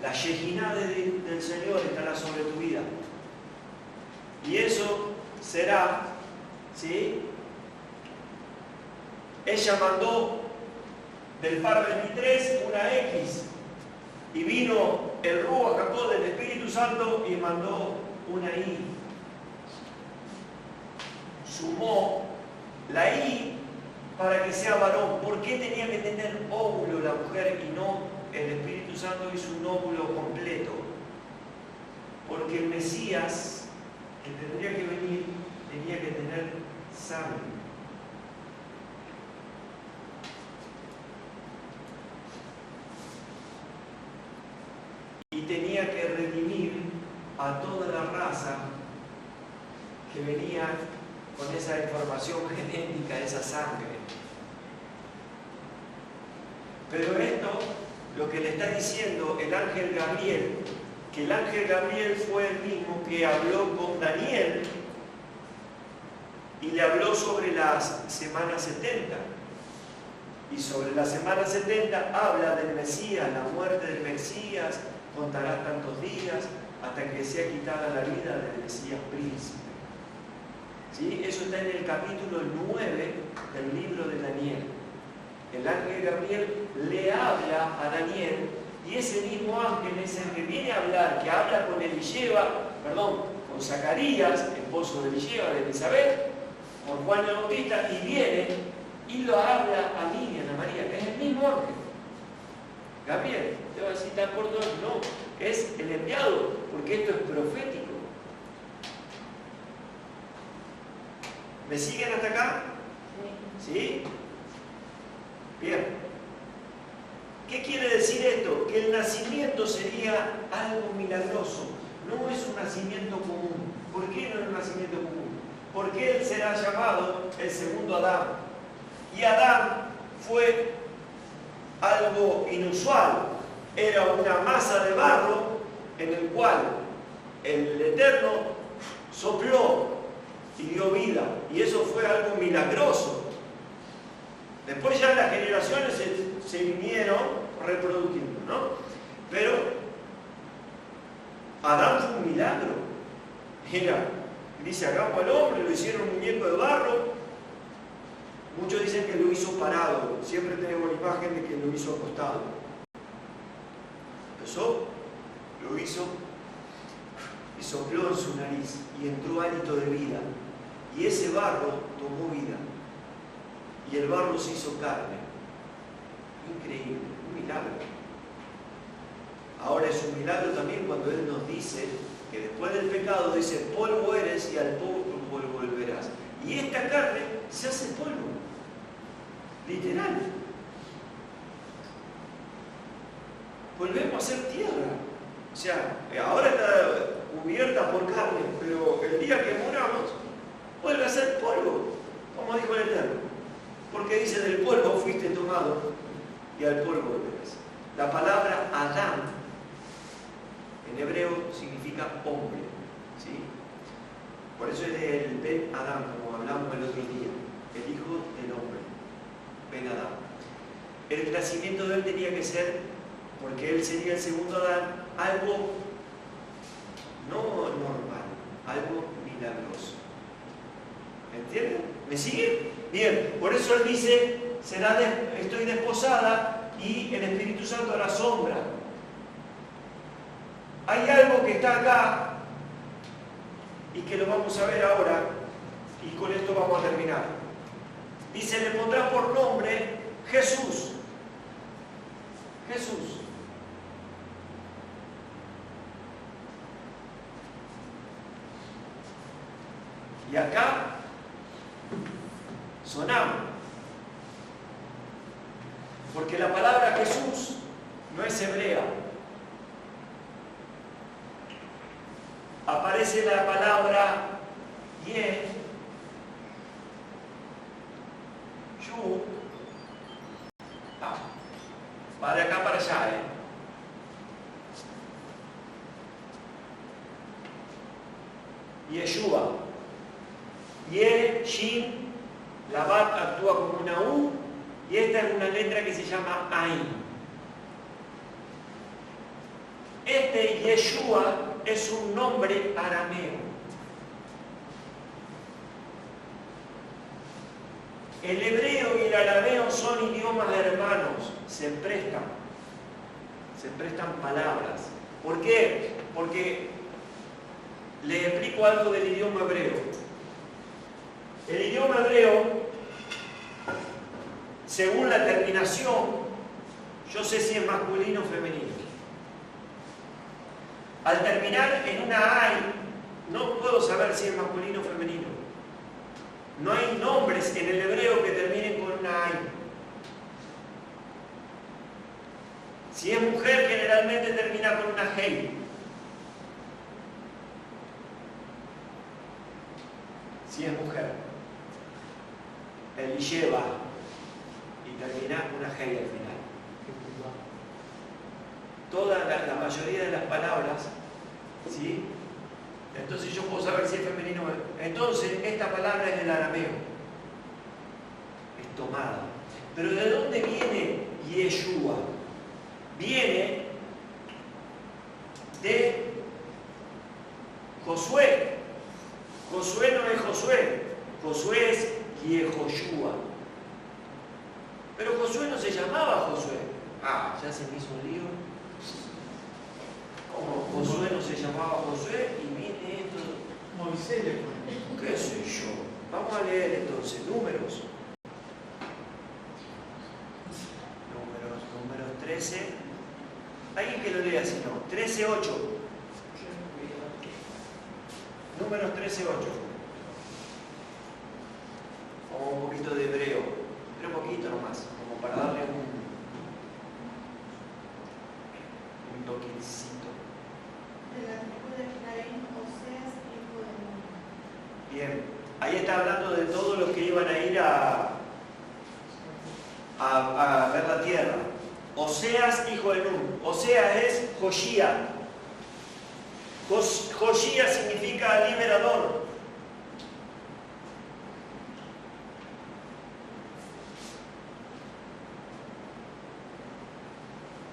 La Shekinah del Señor estará sobre tu vida. Y eso será, ¿sí? Ella mandó del par 23 una X. Y vino el Ruach Jacó del Espíritu Santo y mandó una I. Sumó la I para que sea varón. ¿Por qué tenía que tener óvulo la mujer y no el Espíritu Santo hizo un óvulo completo? Porque el Mesías que tendría que venir tenía que tener sangre. Y tenía que redimir a toda la raza que venía con esa información genética, esa sangre. Pero esto, lo que le está diciendo el ángel Gabriel, que el ángel Gabriel fue el mismo que habló con Daniel y le habló sobre las semanas 70. Y sobre la semana 70 habla del Mesías, la muerte del Mesías, contará tantos días hasta que sea quitada la vida del Mesías príncipe. ¿Sí? Eso está en el capítulo 9 del libro de Daniel. El ángel Gabriel le habla a Daniel y ese mismo ángel es el que viene a hablar, que habla con con Zacarías, esposo de Elisheba, de Elizabeth, con Juan el Bautista, y viene y lo habla a mí y a Ana María, que es el mismo ángel. Gabriel, te va a decir, ¿tan corto? No, es el enviado, porque esto es profético. ¿Me siguen hasta acá? ¿Sí? Bien. ¿Qué quiere decir esto? Que el nacimiento sería algo milagroso. No es un nacimiento común. ¿Por qué no es un nacimiento común? Porque él será llamado el segundo Adán. Y Adán fue algo inusual. Era una masa de barro en el cual el Eterno sopló y dio vida. Y eso fue algo milagroso. Después ya las generaciones se vinieron reproduciendo, ¿no? Pero Adán fue un milagro. Mira, dice, hagamos al hombre, lo hicieron un muñeco de barro. Muchos dicen que lo hizo parado. Siempre tenemos la imagen de que lo hizo acostado. Empezó, lo hizo y sopló en su nariz y entró hálito de vida. Y ese barro tomó vida. Y el barro se hizo carne. Increíble, un milagro. Ahora es un milagro también cuando Él nos dice que después del pecado dice, polvo eres y al polvo volverás. Y esta carne se hace polvo. Literal. Volvemos a ser tierra. O sea, ahora está cubierta por carne, pero el día que muramos vuelve a ser polvo, como dijo el Eterno. Porque dice, del polvo fuiste tomado y al polvo volverás. La palabra Adán en hebreo significa hombre, ¿sí? Por eso es el Ben Adán, como hablamos el otro día, el hijo del hombre, Ben Adán. El nacimiento de él tenía que ser, porque él sería el segundo Adán, algo no normal, algo milagroso. ¿Me entienden? ¿Me siguen? Bien, por eso él dice, estoy desposada y el Espíritu Santo hará sombra. Hay algo que está acá y que lo vamos a ver ahora y con esto vamos a terminar. Dice, le pondrá por nombre Jesús. Jesús. Y acá sonamos. Porque la palabra Jesús no es hebrea. Aparece la palabra Yeh, Yud, Yeshua. Ye, Shin, la Bat actúa como una U, y esta es una letra que se llama Ain. Este Yeshua es un nombre arameo. El hebreo y el arameo son idiomas hermanos, se prestan palabras. ¿Por qué? Porque les explico algo del idioma hebreo. El idioma hebreo, según la terminación, yo sé si es masculino o femenino. Al terminar en una ay, no puedo saber si es masculino o femenino. No hay nombres en el hebreo que terminen con una ay. Si es mujer, generalmente termina con una hei. Si es mujer, Elisheva, y termina con una hei al final. Toda la mayoría de las palabras, ¿sí? Entonces yo puedo saber si es femenino o no. Entonces, esta palabra es del arameo. Es tomada. Pero ¿de dónde viene Yeshua? Viene de Josué. Josué no es Josué. Josué es Yehoshua. Pero Josué no se llamaba Josué. Ah, ya se me hizo un lío. ¿Cómo? Josué no se llamaba Josué y viene esto. Moisés le fue. ¿Qué sé yo? Vamos a leer entonces números. Números 13. Alguien que lo lea si no. 13:8. Números 13:8. Como un poquito de hebreo. Pero un poquito nomás. Como para darle un toquecito. De la tribu de Efraín, Oseas, hijo de Nun. Bien, ahí está hablando de todos los que iban a ir a ver la tierra. Oseas, hijo de Nun. Oseas es Joshía. Joshía significa liberador.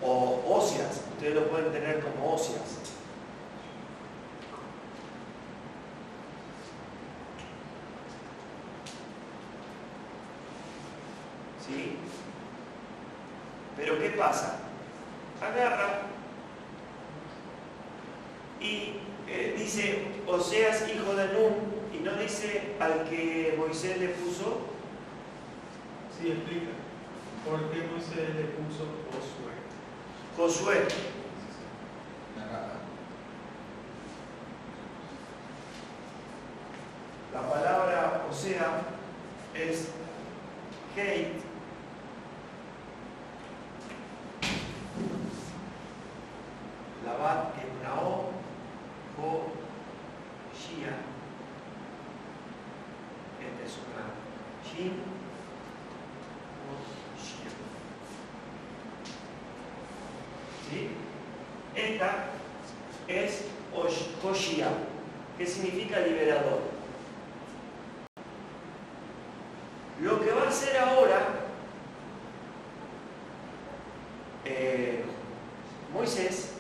O Oseas, ustedes lo pueden tener como Oseas. ¿Sí? Pero ¿qué pasa? Agarra y dice Oseas, hijo de Nun, y no dice al que Moisés le puso. Sí, explica. ¿Por qué Moisés le puso Josué? Josué. La palabra Osea es Keit. La Bat es una O, Jo, Shia. Esta es una Shin, O, Shia. ¿Sí? Esta es Joshia, que significa liberador. Lo que va a hacer ahora Moisés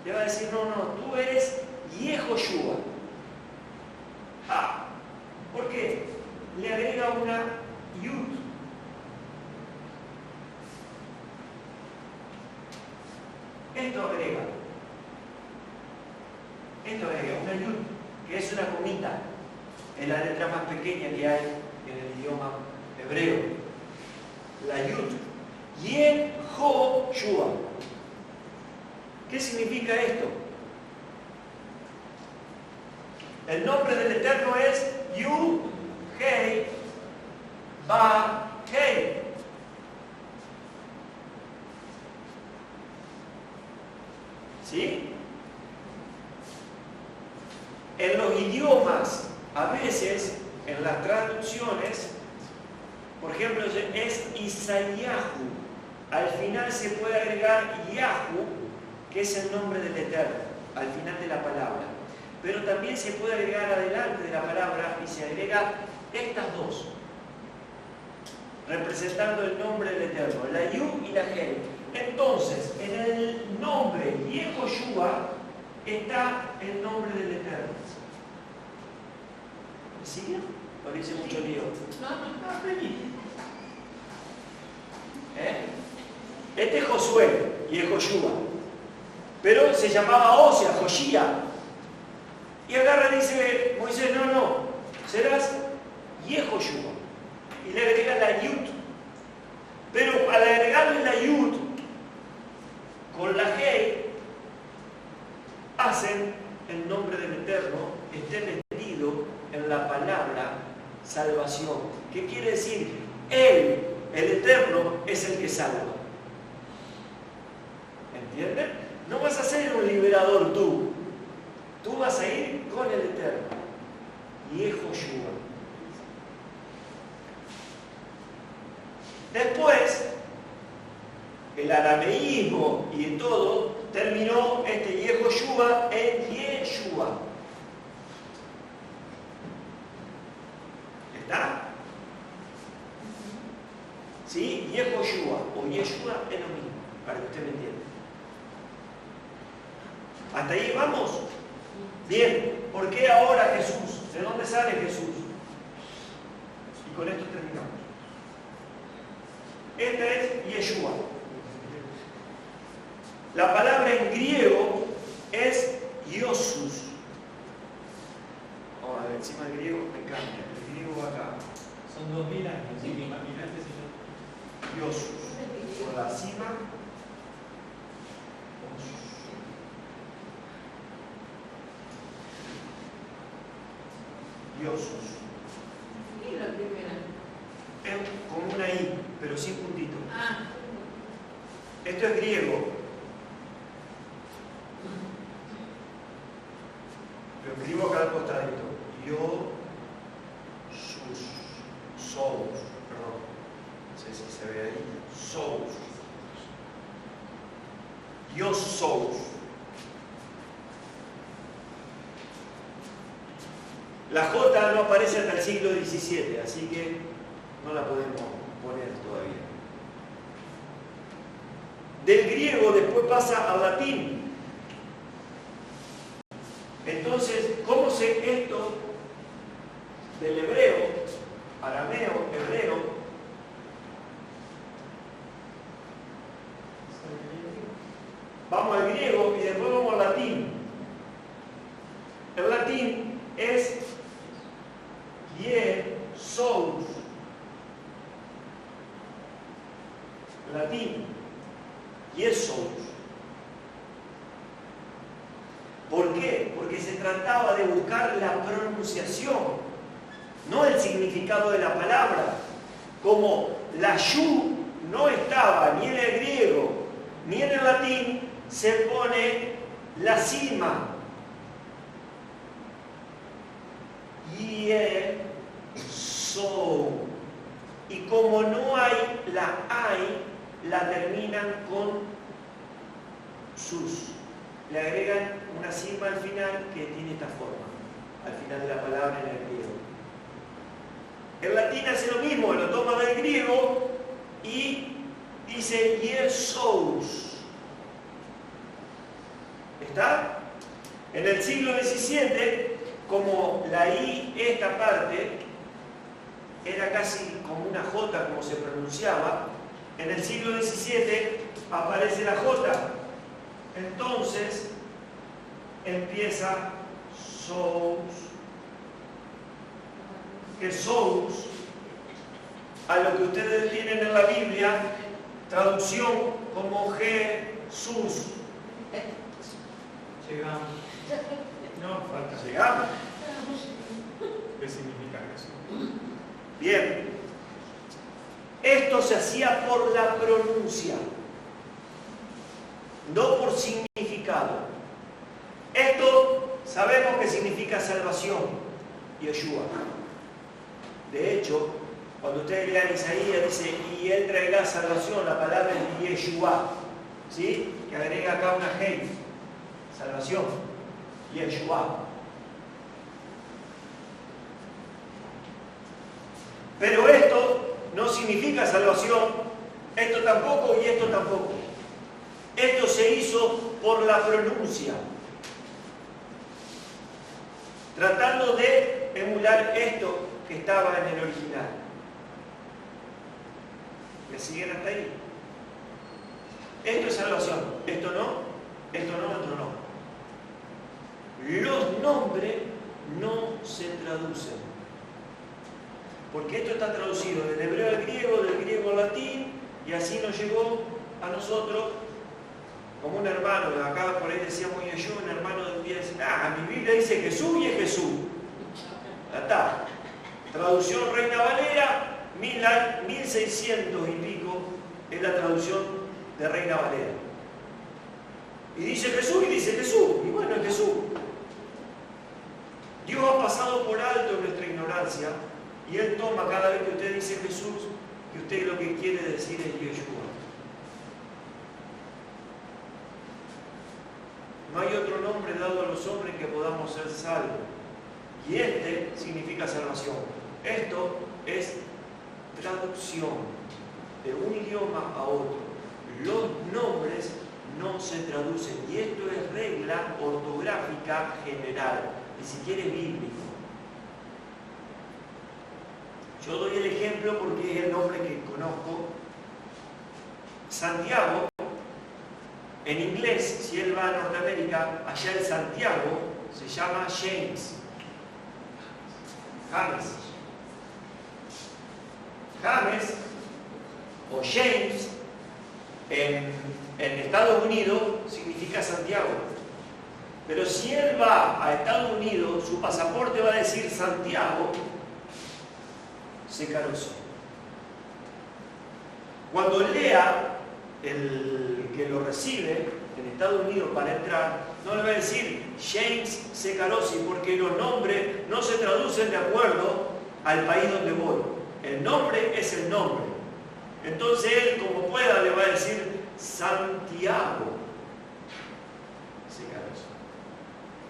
le va a decir, no, tú eres Yehoshua. Ah, ¿por qué? Le agrega una Yud. Esto agrega una Yud, que es una comita, es la letra más pequeña que hay en el idioma hebreo. La Yud. Yehoshua. ¿Qué significa esto? El nombre del Eterno es Yu, Hei, Ba, Hei. ¿Sí? En los idiomas, a veces, en las traducciones, por ejemplo, es Isayahu. Al final se puede agregar Yahu, que es el nombre del Eterno, al final de la palabra. pero también se puede agregar adelante de la palabra y se agrega estas dos, representando el nombre del Eterno, la Yud y la Hei. Entonces, en el nombre Yehoshua está el nombre del Eterno. ¿Me siguen? ¿O dice mucho lío? No, vení. Este es Josué y es Joshua, pero se llamaba Osea, Joshía. Y agarra y dice Moisés, no, serás Yehoshua. Y le agrega la Yud. Pero al agregarle la Yud con la Hei, hacen el nombre del Eterno esté metido en la palabra salvación. ¿Qué quiere decir? Él, el Eterno, es el que salva. ¿Entienden? No vas a ser un liberador tú. Tú vas a ir con el Eterno. Yehoshua. Después, el arameísmo y todo terminó este Yehoshua en Yeshua. ¿Está? ¿Sí? Yehoshua o Yeshua es lo mismo, para que usted me entienda. ¿Hasta ahí vamos? Bien, ¿por qué ahora Jesús? ¿De dónde sale Jesús? Y con esto terminamos. Este es Yeshua. La palabra en griego es Iosus. Ahora, encima del griego me cambia. El griego acá. Son 2000 años, así que imagínate si yo. Iosus. Por la cima. Iosus. ¿Y la primera? Es como una I, pero sin puntito. Ah. Esto es griego. Lo escribo acá al costadito. Yo, sus, sous, perdón. No sé si se ve ahí. Sous. Yo sous. La J no aparece hasta el siglo XVII, así que no la podemos poner todavía. Del griego después pasa al latín. Entonces, ¿cómo sé esto del hebreo, arameo, hebreo? Vamos al griego y después vamos al latín. El latín es Jesús. Latín. Jesús. ¿Por qué? Porque se trataba de buscar la pronunciación, no el significado de la palabra. Como la yu no estaba ni en el griego ni en el latín, se pone la cima. Yesou. Y como no hay la ay, la terminan con sus. Le agregan una cima al final que tiene esta forma, al final de la palabra en el griego. El latín hace lo mismo, lo toma del griego y dice Jesús. ¿Está? En el siglo XVII, como la I, esta parte, era casi como una J, como se pronunciaba, en el siglo XVII aparece la J. Entonces empieza Sous, que Sous, a lo que ustedes tienen en la Biblia, traducción como Jesús. Llegamos. No, falta. Llegamos. ¿Qué significa eso? Bien. Esto se hacía por la pronuncia, no por significado. Esto sabemos que significa salvación, Yeshua. De hecho, cuando ustedes lean Isaías, dice, y él traerá salvación, la palabra es Yeshua, ¿sí? Que agrega acá una hey, salvación, Yeshua. Pero esto no significa salvación, esto tampoco y esto tampoco. Esto se hizo por la pronuncia, tratando de emular esto que estaba en el original. ¿Me siguen hasta ahí? Esto es salvación, esto no, esto no, esto no. Los nombres no se traducen, porque esto está traducido del hebreo al griego, del griego al latín, y así nos llegó a nosotros como un hermano. Acá por ahí decíamos yo, un hermano de un día dice, mi Biblia dice Jesús y es Jesús. Ya está. Traducción Reina Valera, 1600 y pico es la traducción de Reina Valera. Y dice Jesús y dice Jesús, y bueno, es Jesús. Dios ha pasado por alto nuestra ignorancia y Él toma cada vez que usted dice Jesús, que usted lo que quiere decir es Yeshua. No hay otro nombre dado a los hombres que podamos ser salvos. Y este significa salvación. Esto es traducción de un idioma a otro. Los nombres no se traducen. Y esto es regla ortográfica general, ni siquiera es bíblico. Yo doy el ejemplo porque es el nombre que conozco. Santiago, en inglés, si él va a Norteamérica, allá el Santiago se llama James. James o James en Estados Unidos significa Santiago. Pero si él va a Estados Unidos, su pasaporte va a decir Santiago Secaroso. Cuando lea el que lo recibe en Estados Unidos para entrar, no le va a decir James Secarosi, porque los nombres no se traducen de acuerdo al país donde voy. El nombre es el nombre. Entonces él, como pueda, le va a decir Santiago Secarosi.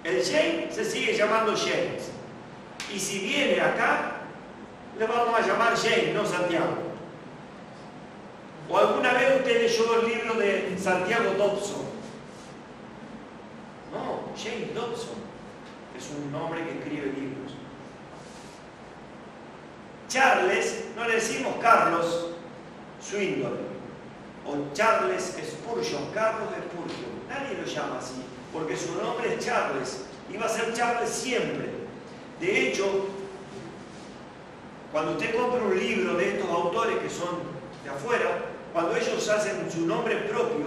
El James se sigue llamando James. Y si viene acá, le vamos a llamar James, no Santiago. ¿O alguna vez usted leyó el libro de Santiago Dobson? No, James Dobson es un hombre que escribe libros. Charles, no le decimos Carlos Swindoll o Charles Spurgeon, Carlos Spurgeon. Nadie lo llama así, porque su nombre es Charles y va a ser Charles siempre. De hecho, cuando usted compra un libro de estos autores que son de afuera, cuando ellos hacen su nombre propio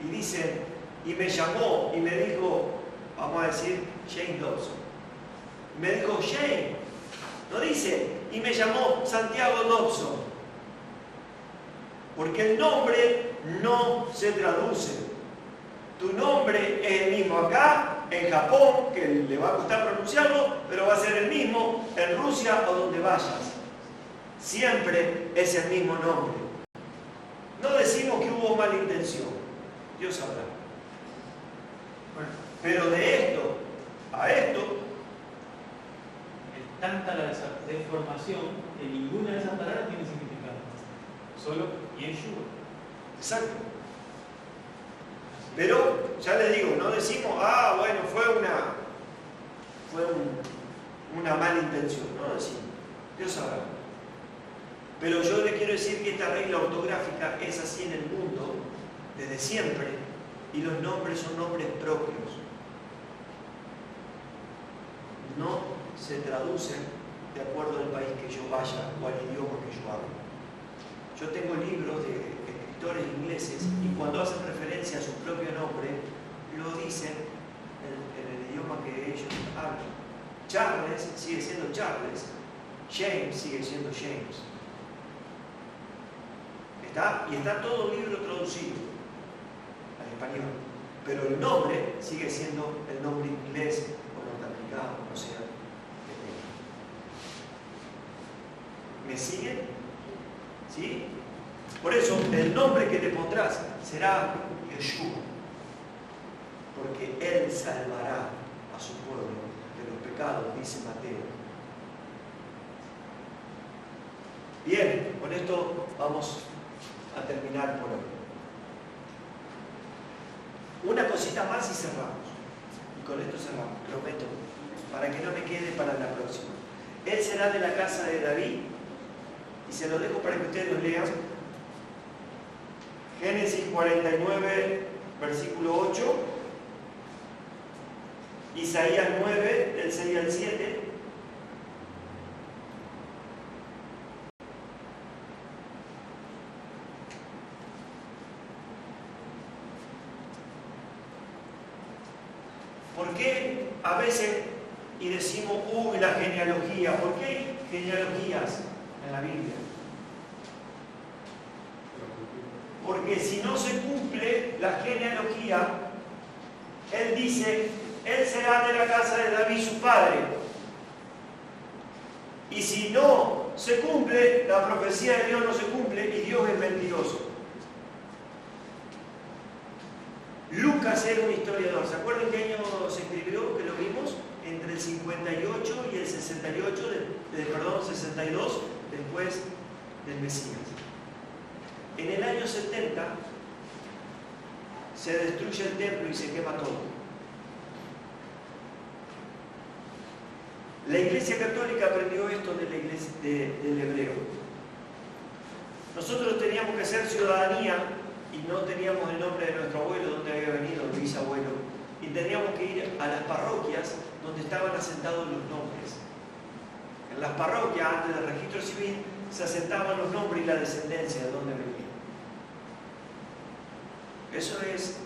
y dicen, y me llamó y me dijo, vamos a decir, James Dobson. Me dijo James, no dice, y me llamó Santiago Dobson. Porque el nombre no se traduce. Tu nombre es el mismo acá, en Japón, que le va a costar pronunciarlo, pero va a ser el mismo en Rusia o donde vayas. Siempre es el mismo nombre. No decimos que hubo mala intención, Dios sabrá. Bueno, Pero de esto a esto, es tanta la deformación que ninguna de esas palabras tiene significado. Solo Yeshua. exacto. Pero, ya les digo, no decimos, bueno, fue una mala intención. No decimos, Dios sabrá. Pero yo le quiero decir que esta regla ortográfica es así en el mundo desde siempre y los nombres son nombres propios. No se traducen de acuerdo al país que yo vaya o al idioma que yo hablo. Yo tengo libros de escritores ingleses y cuando hacen referencia a su propio nombre lo dicen en el idioma que ellos hablan. Charles sigue siendo Charles, James sigue siendo James. Y está todo el libro traducido al español, pero el nombre sigue siendo el nombre inglés o norteamericano, o sea, ¿me siguen? ¿Sí? Por eso el nombre que te pondrás será Yeshua, porque Él salvará a su pueblo de los pecados, dice Mateo. Bien, con esto vamos a terminar por hoy. Una cosita más y cerramos. Y con esto cerramos, prometo, para que no me quede para la próxima. Él será de la casa de David, y se lo dejo para que ustedes lo lean. Génesis 49, versículo 8, Isaías 9, del 6 al 7, ¿por qué a veces y decimos, uy, la genealogía? ¿Por qué hay genealogías en la Biblia? Porque si no se cumple la genealogía, él dice, él será de la casa de David su padre. Y si no se cumple, la profecía de Dios no se cumple y Dios es mentiroso. Lucas era un historiador. ¿Se acuerdan qué año se escribió? Que lo vimos entre el 58 y el 68, 62 después del Mesías. En el año 70 se destruye el templo y se quema todo. La Iglesia Católica aprendió esto del hebreo. Nosotros teníamos que hacer ciudadanía y no teníamos el nombre de nuestro abuelo, donde había venido, el bisabuelo, y teníamos que ir a las parroquias donde estaban asentados los nombres. En las parroquias, antes del registro civil, se asentaban los nombres y la descendencia de dónde venían. Eso es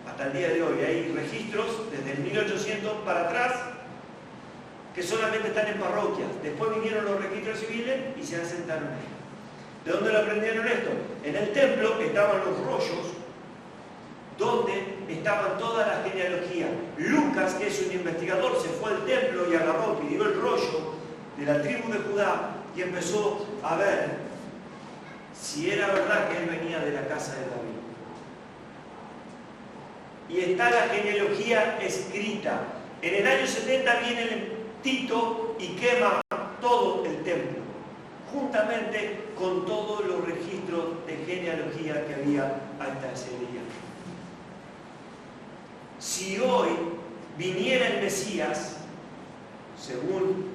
hasta el día de hoy. Hay registros desde el 1800 para atrás que solamente están en parroquias. Después vinieron los registros civiles y se asentaron ahí. ¿De dónde lo aprendieron esto? En el templo estaban los rollos donde estaban todas las genealogías. Lucas, que es un investigador, se fue al templo y agarró, pidió el rollo de la tribu de Judá y empezó a ver si era verdad que él venía de la casa de David. Y está la genealogía escrita. En el año 70 viene Tito y quema todo el templo, juntamente con todos los registros de genealogía que había hasta ese día. Si hoy viniera el Mesías, según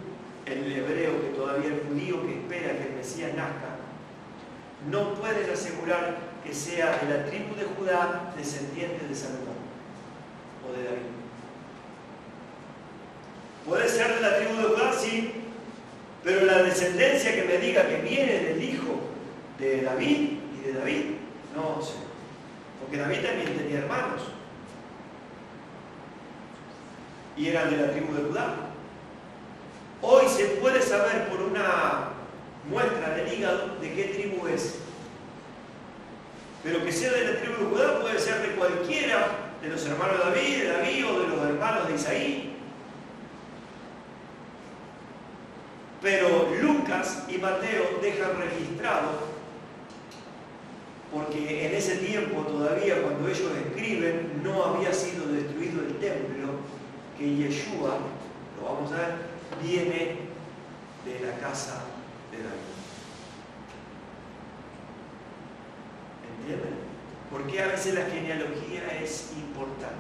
el hebreo, que todavía el judío que espera que el Mesías nazca, no pueden asegurar que sea de la tribu de Judá, descendiente de Salomón o de David. ¿Puede ser de la tribu de Judá? Sí. Pero la descendencia que me diga que viene del hijo de David y de David, no sé. Porque David también tenía hermanos. Y eran de la tribu de Judá. Hoy se puede saber por una muestra del hígado de qué tribu es. Pero que sea de la tribu de Judá puede ser de cualquiera de los hermanos de David o de los hermanos de Isaí. Pero Lucas y Mateo dejan registrado, porque en ese tiempo todavía cuando ellos escriben no había sido destruido el templo, que Yeshua, lo vamos a ver, viene de la casa de David. ¿Entienden? Porque a veces la genealogía es importante.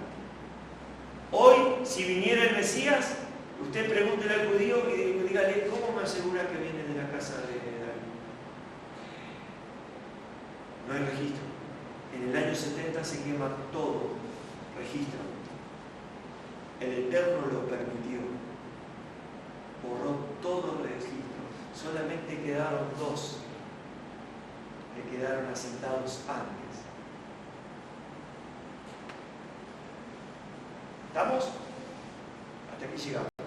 Hoy, si viniera el Mesías, usted pregúntele al judío y dígale, ¿cómo me asegura que viene de la casa de David? No hay registro. En el año 70 se quema todo registro. El Eterno lo permitió. Borró todo el registro. Solamente quedaron dos que quedaron asentados antes. ¿Estamos? Hasta aquí llegamos.